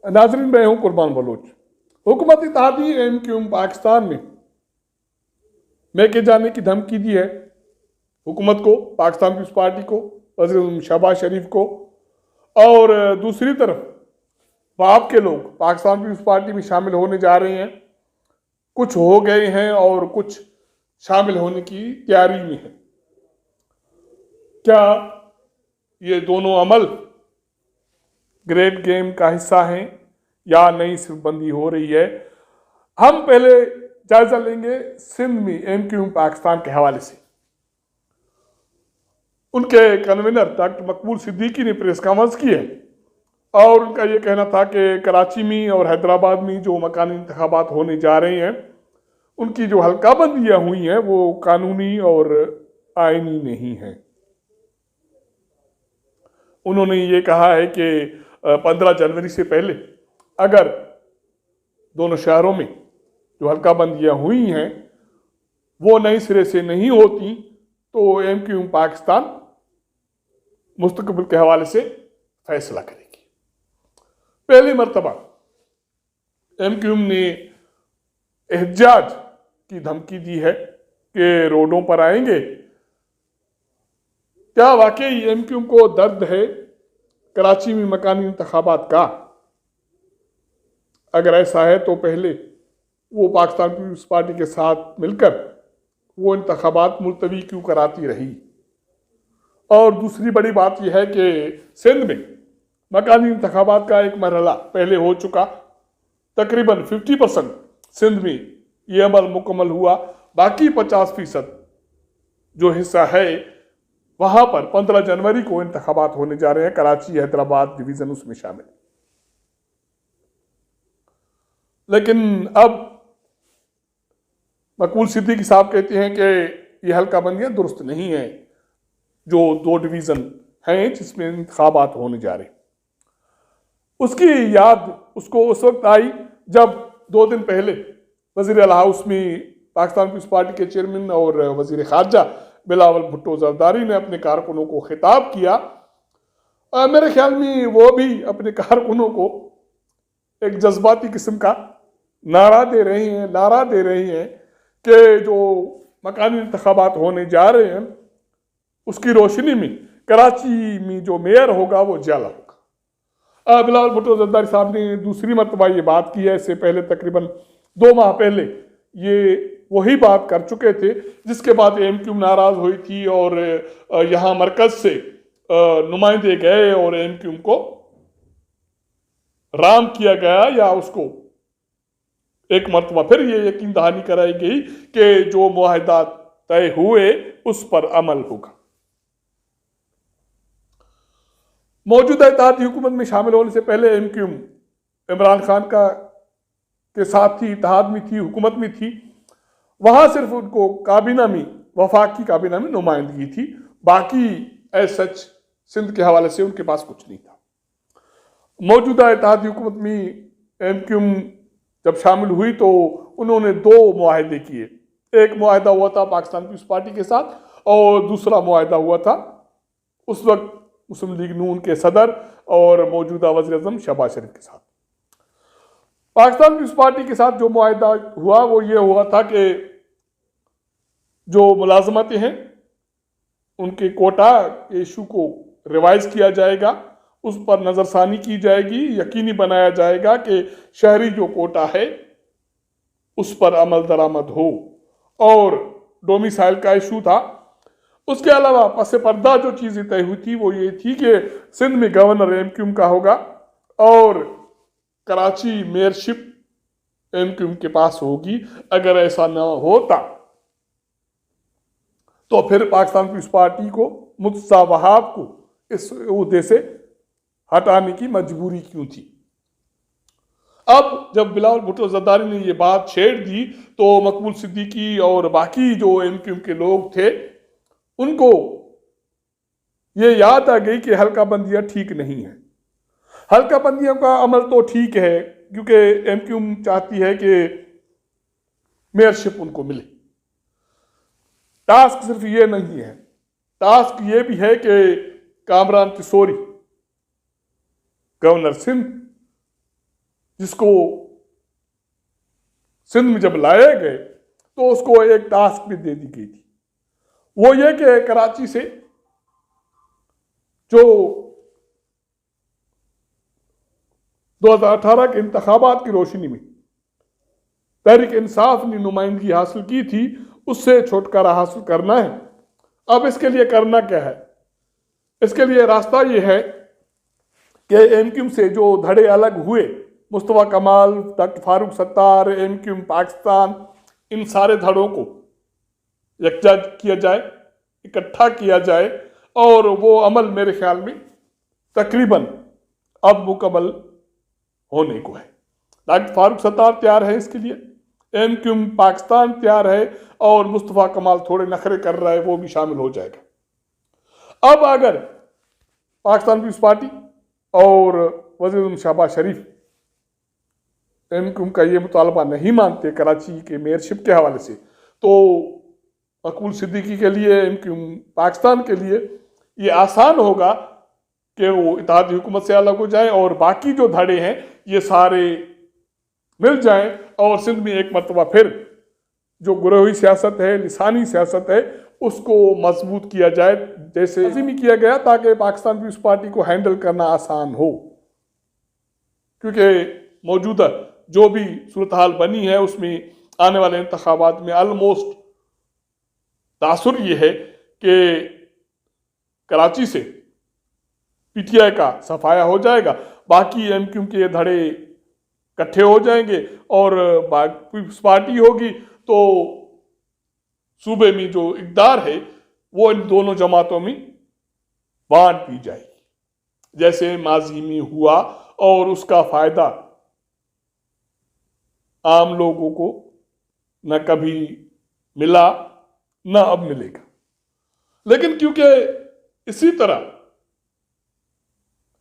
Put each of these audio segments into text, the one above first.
नाज़रीन, मैं हूं कुर्बान बलोच। हुकूमत इत्तेहादी एमक्यूएम पाकिस्तान में मैके जाने की धमकी दी है हुकूमत को, पाकिस्तान पीपल्स पार्टी को, वज़ीर शहबाज शरीफ को, और दूसरी तरफ बाप के लोग पाकिस्तान पीपल्स पार्टी में शामिल होने जा रहे हैं। कुछ हो गए हैं और कुछ शामिल होने की तैयारी में है। क्या ये दोनों अमल ग्रेट गेम का हिस्सा हैं या नई सिरबंदी हो रही है? हम पहले जायजा लेंगे सिंध में एमक्यूएम पाकिस्तान के हवाले से। उनके कन्वीनर डॉक्टर मकबूल सिद्दीकी ने प्रेस कॉन्फ्रेंस की है और उनका ये कहना था कि कराची में और हैदराबाद में जो मकानी इंतखाबात होने जा रहे हैं, उनकी जो हल्काबंदियाँ हुई हैं वो कानूनी और आईनी नहीं हैं। उन्होंने ये कहा है कि 15 जनवरी से पहले अगर दोनों शहरों में जो हल्काबंदियाँ हुई हैं वो नए सिरे से नहीं होती तो एमक्यूएम पाकिस्तान मुस्तकबिल के हवाले से फैसला करेगी। पहली मर्तबा एमक्यूएम ने एहतजाज की धमकी दी है कि रोडों पर आएंगे। क्या वाकई एमक्यूएम को दर्द है कराची में मकानी इंतखाबात का? अगर ऐसा है तो पहले वो पाकिस्तान पीपल्स पार्टी के साथ मिलकर वो इंतखाबात मुलतवी क्यों कराती रही? और दूसरी बड़ी बात यह है कि सिंध में मकानी इंतखाबात का एक मरहला पहले हो चुका। तकरीबन 50% सिंध में ये अमल मुकम्मल हुआ। बाकी 50% जो हिस्सा है वहां पर 15 जनवरी को इंतखाबात होने जा रहे हैं। कराची हैदराबाद डिवीजन उसमें शामिल। लेकिन अब मकबूल सिद्दीकी साहब कहते हैं कि यह हल्काबंदियां दुरुस्त नहीं है। जो 2 डिवीजन हैं जिसमें इंतखाबात होने जा रहे, उसकी याद उसको उस वक्त आई जब 2 दिन पहले वजीर आला हाउस में पाकिस्तान पीपल्स पार्टी के चेयरमैन और वजीर खारजा बिलावल भुट्टो जरदारी ने अपने कारकुनों को खिताब किया। मेरे ख्याल में वो भी अपने कारकुनों को एक जज्बाती किस्म का नारा दे रहे हैं कि जो मकानी इंतखाबात होने जा रहे हैं उसकी रोशनी में कराची में जो मेयर होगा वो जाला होगा। बिलावल भुट्टो जरदारी साहब ने दूसरी मरतबा ये बात की है। इससे पहले तकरीबन 2 माह पहले ये वही बात कर चुके थे, जिसके बाद एमक्यूएम नाराज हुई थी और यहाँ मरकज से नुमाइंदे गए और एमक्यूएम को राम किया गया या उसको एक मरतबा फिर ये यकीन दहानी कराई गई कि जो मुआहदा तय हुए उस पर अमल होगा। मौजूदा इत्तेहादी हुकूमत में शामिल होने से पहले एमक्यूएम इमरान खान का के साथ थी, इत्तेहाद में थी, हुकूमत में थी। वहां सिर्फ उनको काबीना में, वफाकी काबीना में नुमाइंदगी थी। बाकी एज सच सिंध के हवाले से उनके पास कुछ नहीं था। मौजूदा इत्तेहादी हुकूमत में एमक्यूएम जब शामिल हुई तो उन्होंने 2 मुआहदे किए। एक मुआहदा हुआ था पाकिस्तान पीपल्स पार्टी के साथ और दूसरा मुआहदा हुआ था उस वक्त मुस्लिम लीग नून के सदर और मौजूदा वज़ीर आज़म शहबाज शरीफ के साथ। पाकिस्तान पीपल्स पार्टी के साथ जो मुआहदा हुआ वो ये हुआ था कि जो मुलाजमतें हैं उनके कोटा के इशू को रिवाइज किया जाएगा, उस पर नज़रसानी की जाएगी, यकीनी बनाया जाएगा कि शहरी जो कोटा है उस पर अमल दरामद हो। और डोमिसाइल का इशू था। उसके अलावा पस पर्दा जो चीज़ें तय हुई थी वो ये थी कि सिंध में गवर्नर एमक्यूएम का होगा और कराची मेयरशिप एमक्यूएम के पास होगी। अगर ऐसा न होता तो फिर पाकिस्तान पीपल्स पार्टी को, मुर्तज़ा वहाब को इस उहदे से हटाने की मजबूरी क्यों थी? अब जब बिलावल भुट्टो जरदारी ने ये बात छेड़ दी तो मकबूल सिद्दीकी और बाकी जो एमक्यूएम के लोग थे उनको ये याद आ गई कि हल्काबंदियां ठीक नहीं है। हल्काबंदियों का अमल तो ठीक है क्योंकि एमक्यूएम चाहती है कि मेयरशिप उनको मिले। टास्क सिर्फ ये नहीं है, टास्क ये भी है कि कामरान तिसोरी गवर्नर सिंध, जिसको सिंध में जब लाए गए तो उसको एक टास्क भी दे दी गई थी, वो ये कि कराची से जो 2018 के इंतखाबात की रोशनी में तहरीक इंसाफ ने नुमाइंदगी हासिल की थी, उससे छुटकारा हासिल करना है। अब इसके लिए करना क्या है? इसके लिए रास्ता ये है कि एमक्यूएम से जो धड़े अलग हुए, मुस्तफा कमाल, डॉक्टर फारूक सत्तार, एमक्यूएम पाकिस्तान, इन सारे धड़ों को यकजा किया जाए, इकट्ठा किया जाए, और वो अमल मेरे ख्याल में तकरीबन अब मुकम्मल होने को है। डॉक्टर फारूक सत्तार तैयार है इसके लिए, एमक्यूएम पाकिस्तान तैयार है, और मुस्तफा कमाल थोड़े नखरे कर रहा है, वो भी शामिल हो जाएगा। अब अगर पाकिस्तान पीपल्स पार्टी और वज़ीर शहबाज शरीफ एमक्यूएम का ये मुतालबा नहीं मानते कराची के मेयरशिप के हवाले से, तो मकबूल सिद्दीकी के लिए, एमक्यूएम पाकिस्तान के लिए ये आसान होगा कि वो इत्तेहादी हुकूमत से अलग हो जाए और बाकी जो धड़े हैं ये सारे मिल जाएं, और सिंध में एक मरतबा फिर जो गुरोही सियासत है, लिसानी सियासत है, उसको मजबूत किया जाए, जैसे लाज़िमी किया गया, ताकि पाकिस्तान पीपल्स पार्टी को हैंडल करना आसान हो। क्योंकि मौजूदा जो भी सूरत हाल बनी है उसमें आने वाले इंतखाबात में ऑलमोस्ट तासुर ये है कि कराची से पीटीआई का सफाया हो जाएगा, बाकी एमक्यूएम के धड़े इकट्ठे हो जाएंगे, और पीपल्स पार्टी होगी तो सूबे में जो इक़्तिदार है वो इन दोनों जमातों में बांट दी जाएगी, जैसे माजी में हुआ, और उसका फायदा आम लोगों को न कभी मिला न अब मिलेगा। लेकिन क्योंकि इसी तरह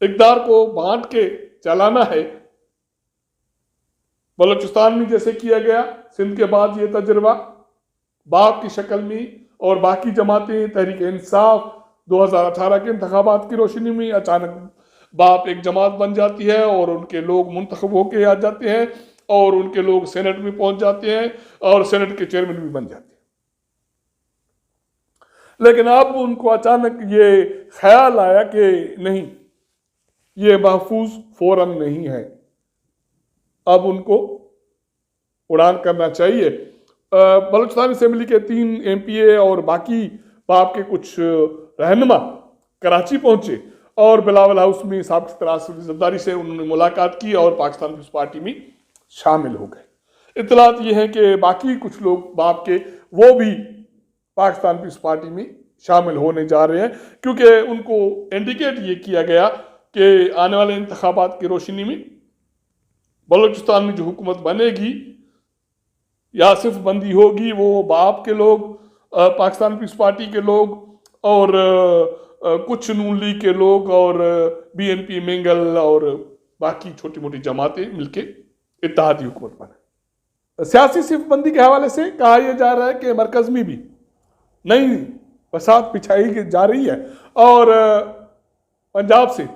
इक़्तिदार को बांट के चलाना है, बलूचिस्तान में जैसे किया गया, सिंध के बाद ये तजर्बा बाप की शक्ल में, और बाकी जमातें तहरीक इंसाफ 2018 के इंतखाबात की रोशनी में अचानक बाप एक जमात बन जाती है, और उनके लोग मुंतखब होके आ जाते हैं, और उनके लोग सेनेट में पहुंच जाते हैं, और सेनेट के चेयरमैन भी बन जाते हैं। लेकिन अब उनको अचानक ये ख्याल आया कि नहीं, ये महफूज फोरम नहीं है, अब उनको उड़ान करना चाहिए। बलूचिस्तान असेंबली के 3 एमपीए और बाकी बाप के कुछ रहनुमा कराची पहुंचे, और बिलावल हाउस में साबिक़ सदरदारी से उन्होंने मुलाकात की और पाकिस्तान पीपल्स पार्टी में शामिल हो गए। इतलात ये हैं कि बाकी कुछ लोग बाप के वो भी पाकिस्तान पीपल्स पार्टी में शामिल होने जा रहे हैं, क्योंकि उनको इंडिकेट ये किया गया कि आने वाले इंतखाबात की रोशनी में बलूचिस्तान में जो हुकूमत बनेगी या सिर्फ बंदी होगी, वो बाप के लोग, पाकिस्तान पीपल्स पार्टी के लोग, और कुछ नून लीग के लोग, और बीएनपी मिंगल और बाकी छोटी मोटी जमातें मिलके इत्तेहादी हुकूमत बने। सियासी सिर्फ बंदी के हवाले से कहा यह जा रहा है कि मरकज में भी नई बसात बिछाई जा रही है, और पंजाब से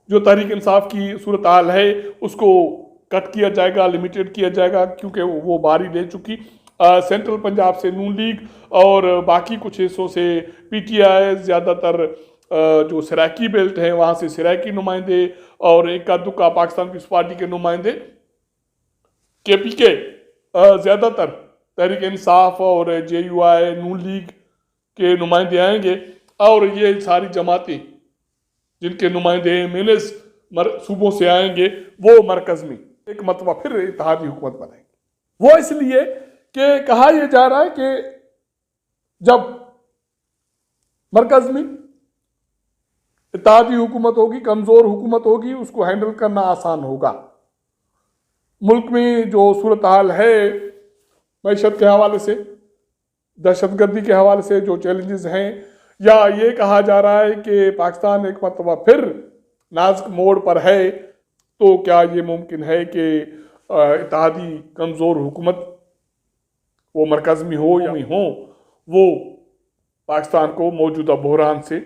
जो तहरीक इंसाफ की सूरत हाल है उसको कट किया जाएगा, लिमिटेड किया जाएगा, क्योंकि वो बारी ले चुकी। सेंट्रल पंजाब से नून लीग और बाकी कुछ हिस्सों से पीटीआई, ज़्यादातर जो सराकी बेल्ट है वहाँ से सराकी नुमाइंदे, और इक्का दुक्का पाकिस्तान पीपल्स पार्टी के नुमाइंदे, केपीके ज़्यादातर तहरीक इंसाफ और जेयूआई नून लीग के नुमाइंदे आएंगे, और ये सारी जमातें जिनके नुमाइंदे मेनस सूबों से आएंगे वो मरकज में एक मरतबा फिर इत्तेहादी हुकूमत बनाएंगे। वो इसलिए कि कहा यह जा रहा है कि जब मरकज में इत्तेहादी हुकूमत होगी, कमज़ोर हुकूमत होगी, उसको हैंडल करना आसान होगा। मुल्क में जो सूरत हाल है मैशत के हवाले से, दहशतगर्दी के हवाले से जो चैलेंजेस हैं, या ये कहा जा रहा है कि पाकिस्तान एक मरतबा फिर नाजुक मोड़ पर है, तो क्या ये मुमकिन है कि इत्तेहादी कमज़ोर हुकूमत वो मरकज़ में हो या में हो, वो पाकिस्तान को मौजूदा बहरान से,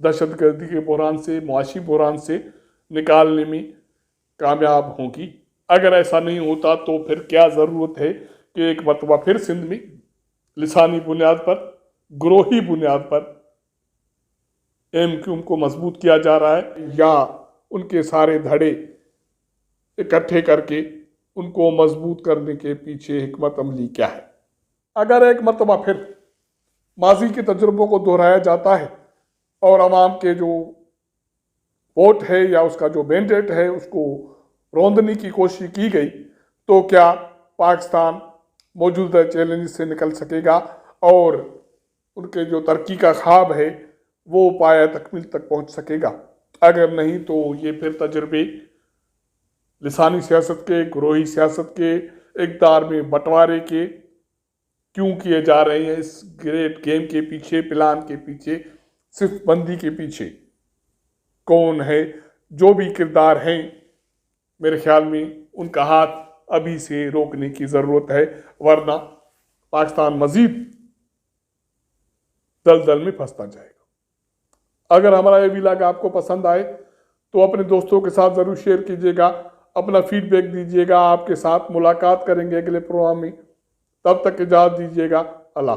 दहशतगर्दी के बहरान से, मुआशी बहरान से निकालने में कामयाब होंगी। अगर ऐसा नहीं होता तो फिर क्या ज़रूरत है कि एक मरतबा फिर सिंध में लिसानी बुनियाद पर, ग्रोही बुनियाद पर MQ को मजबूत किया जा रहा है, या उनके सारे धड़े इकट्ठे करके उनको मजबूत करने के पीछे हिकमत अमली क्या है। अगर एक मरतबा फिर माजी के तजुर्बों को दोहराया जाता है और आवाम के जो वोट है या उसका जो मैंडेट है उसको रौंदने की कोशिश की गई, तो क्या पाकिस्तान मौजूदा चैलेंज से निकल सकेगा और उनके जो तरक्की का ख्वाब है वो पाया तकमील तक पहुंच सकेगा? अगर नहीं तो ये फिर तजुर्बे लिसानी सियासत के, ग्रोही सियासत के, इक़्तिदार में बंटवारे के क्यों किए जा रहे हैं, इस ग्रेट गेम के पीछे, प्लान के पीछे, सिर्फ बंदी के पीछे कौन है? जो भी किरदार हैं, मेरे ख्याल में उनका हाथ अभी से रोकने की ज़रूरत है, वरना पाकिस्तान मज़ीद दलदल में फंसता जाएगा। अगर हमारा ये व्लॉग आपको पसंद आए तो अपने दोस्तों के साथ ज़रूर शेयर कीजिएगा, अपना फीडबैक दीजिएगा। आपके साथ मुलाकात करेंगे अगले प्रोग्राम में, तब तक इजाज़त दीजिएगा। अल्लाह।